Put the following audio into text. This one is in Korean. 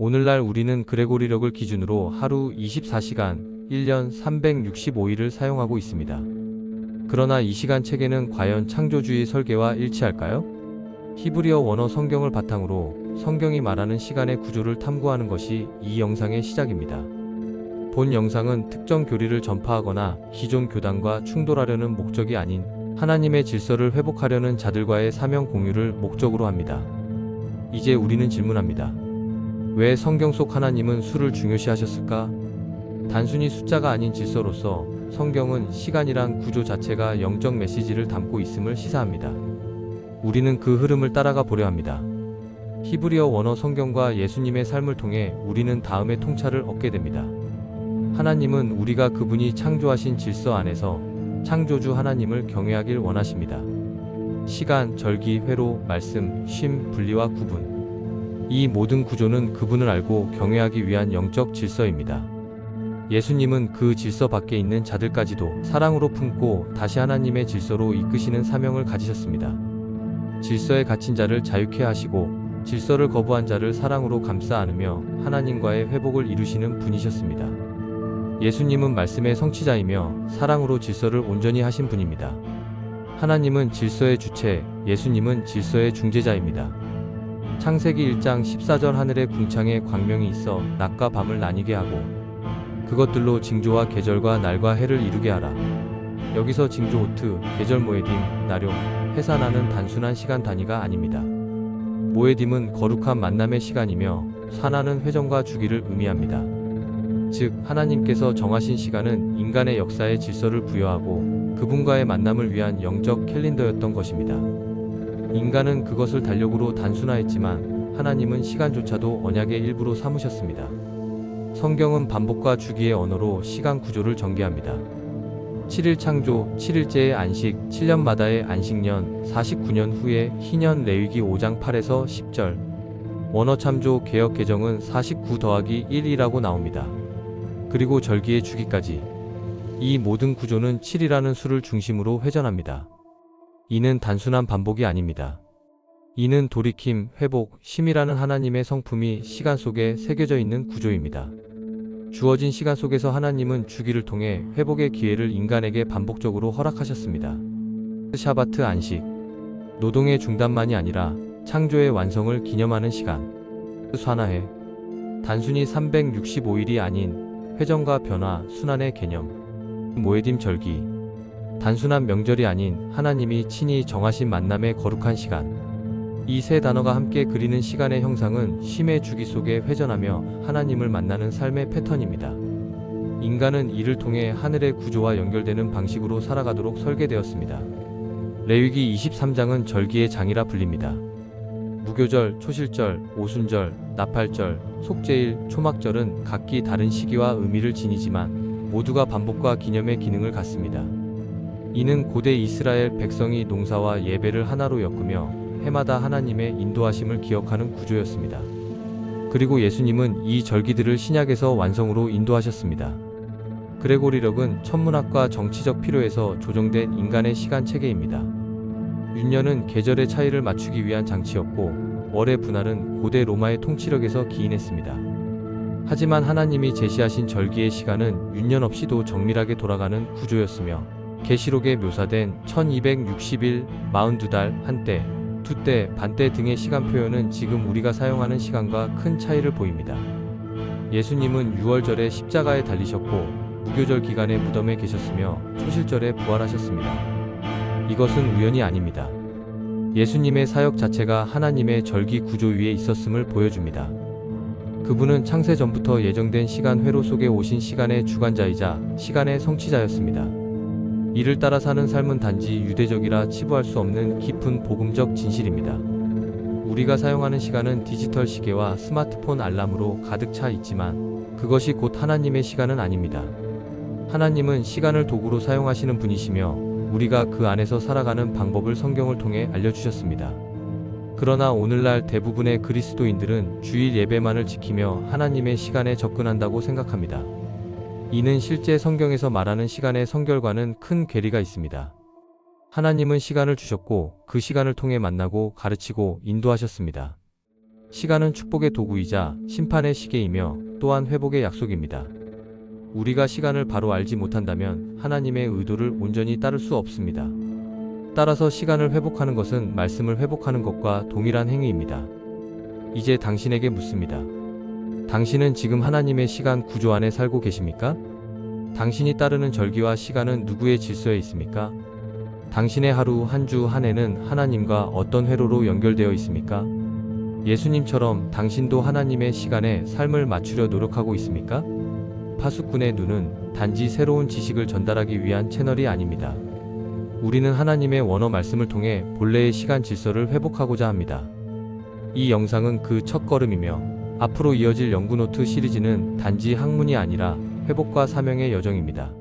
오늘날 우리는 그레고리력을 기준으로 하루 24시간, 1년 365일을 사용하고 있습니다. 그러나 이 시간 체계는 과연 창조주의 설계와 일치할까요? 히브리어 원어 성경을 바탕으로 성경이 말하는 시간의 구조를 탐구하는 것이 이 영상의 시작입니다. 본 영상은 특정 교리를 전파하거나 기존 교단과 충돌하려는 목적이 아닌 하나님의 질서를 회복하려는 자들과의 사명 공유를 목적으로 합니다. 이제 우리는 질문합니다. 왜 성경 속 하나님은 수를 중요시하셨을까? 단순히 숫자가 아닌 질서로서 성경은 시간이란 구조 자체가 영적 메시지를 담고 있음을 시사합니다. 우리는 그 흐름을 따라가 보려 합니다. 히브리어 원어 성경과 예수님의 삶을 통해 우리는 다음의 통찰을 얻게 됩니다. 하나님은 우리가 그분이 창조하신 질서 안에서 창조주 하나님을 경외하길 원하십니다. 시간, 절기, 회로, 말씀, 쉼, 분리와 구분. 이 모든 구조는 그분을 알고 경외하기 위한 영적 질서입니다. 예수님은 그 질서 밖에 있는 자들까지도 사랑으로 품고 다시 하나님의 질서로 이끄시는 사명을 가지셨습니다. 질서에 갇힌 자를 자유케 하시고 질서를 거부한 자를 사랑으로 감싸 안으며 하나님과의 회복을 이루시는 분이셨습니다. 예수님은 말씀의 성취자이며 사랑으로 질서를 온전히 하신 분입니다. 하나님은 질서의 주체, 예수님은 질서의 중재자입니다. 창세기 1장 14절 하늘의 궁창에 광명이 있어 낮과 밤을 나뉘게 하고 그것들로 징조와 계절과 날과 해를 이루게 하라. 여기서 징조 오트, 계절 모에딤, 나룡, 해산하는 단순한 시간 단위가 아닙니다. 모에딤은 거룩한 만남의 시간이며 산하는 회전과 주기를 의미합니다. 즉 하나님께서 정하신 시간은 인간의 역사에 질서를 부여하고 그분과의 만남을 위한 영적 캘린더였던 것입니다. 인간은 그것을 달력으로 단순화했지만 하나님은 시간조차도 언약의 일부로 삼으셨습니다. 성경은 반복과 주기의 언어로 시간 구조를 전개합니다. 7일 창조, 7일째의 안식, 7년마다의 안식년, 49년 후에 희년 레위기 5장 8에서 10절. 원어 참조 개역 개정은 49 더하기 1이라고 나옵니다. 그리고 절기의 주기까지. 이 모든 구조는 7이라는 수를 중심으로 회전합니다. 이는 단순한 반복이 아닙니다. 이는 돌이킴, 회복, 쉼이라는 하나님의 성품이 시간 속에 새겨져 있는 구조입니다. 주어진 시간 속에서 하나님은 주기를 통해 회복의 기회를 인간에게 반복적으로 허락하셨습니다. 샤바트 안식. 노동의 중단만이 아니라 창조의 완성을 기념하는 시간. 산하해. 단순히 365일이 아닌 회전과 변화, 순환의 개념. 모에딤 절기. 단순한 명절이 아닌 하나님이 친히 정하신 만남의 거룩한 시간. 이 세 단어가 함께 그리는 시간의 형상은 쉼의 주기 속에 회전하며 하나님을 만나는 삶의 패턴입니다. 인간은 이를 통해 하늘의 구조와 연결되는 방식으로 살아가도록 설계되었습니다. 레위기 23장은 절기의 장이라 불립니다. 무교절, 초실절, 오순절, 나팔절, 속죄일, 초막절은 각기 다른 시기와 의미를 지니지만 모두가 반복과 기념의 기능을 갖습니다. 이는 고대 이스라엘 백성이 농사와 예배를 하나로 엮으며 해마다 하나님의 인도하심을 기억하는 구조였습니다. 그리고 예수님은 이 절기들을 신약에서 완성으로 인도하셨습니다. 그레고리력은 천문학과 정치적 필요에서 조정된 인간의 시간 체계입니다. 윤년은 계절의 차이를 맞추기 위한 장치였고 월의 분할은 고대 로마의 통치력에서 기인했습니다. 하지만 하나님이 제시하신 절기의 시간은 윤년 없이도 정밀하게 돌아가는 구조였으며 계시록에 묘사된 1260일, 42달, 한때, 두때, 반때 등의 시간 표현은 지금 우리가 사용하는 시간과 큰 차이를 보입니다. 예수님은 6월절에 십자가에 달리셨고 무교절 기간에 무덤에 계셨으며 초실절에 부활하셨습니다. 이것은 우연이 아닙니다. 예수님의 사역 자체가 하나님의 절기 구조 위에 있었음을 보여줍니다. 그분은 창세 전부터 예정된 시간 회로 속에 오신 시간의 주관자이자 시간의 성취자였습니다. 이를 따라 사는 삶은 단지 유대적이라 치부할 수 없는 깊은 복음적 진실입니다. 우리가 사용하는 시간은 디지털 시계와 스마트폰 알람으로 가득 차 있지만 그것이 곧 하나님의 시간은 아닙니다. 하나님은 시간을 도구로 사용하시는 분이시며 우리가 그 안에서 살아가는 방법을 성경을 통해 알려주셨습니다. 그러나 오늘날 대부분의 그리스도인들은 주일 예배만을 지키며 하나님의 시간에 접근한다고 생각합니다. 이는 실제 성경에서 말하는 시간의 성결과는 큰 괴리가 있습니다. 하나님은 시간을 주셨고 그 시간을 통해 만나고 가르치고 인도하셨습니다. 시간은 축복의 도구이자 심판의 시계이며 또한 회복의 약속입니다. 우리가 시간을 바로 알지 못한다면 하나님의 의도를 온전히 따를 수 없습니다. 따라서 시간을 회복하는 것은 말씀을 회복하는 것과 동일한 행위입니다. 이제 당신에게 묻습니다. 당신은 지금 하나님의 시간 구조 안에 살고 계십니까? 당신이 따르는 절기와 시간은 누구의 질서에 있습니까? 당신의 하루 한 주 한 해는 하나님과 어떤 회로로 연결되어 있습니까? 예수님처럼 당신도 하나님의 시간에 삶을 맞추려 노력하고 있습니까? 파수꾼의 눈은 단지 새로운 지식을 전달하기 위한 채널이 아닙니다. 우리는 하나님의 원어 말씀을 통해 본래의 시간 질서를 회복하고자 합니다. 이 영상은 그 첫걸음이며 앞으로 이어질 연구노트 시리즈는 단지 학문이 아니라 회복과 사명의 여정입니다.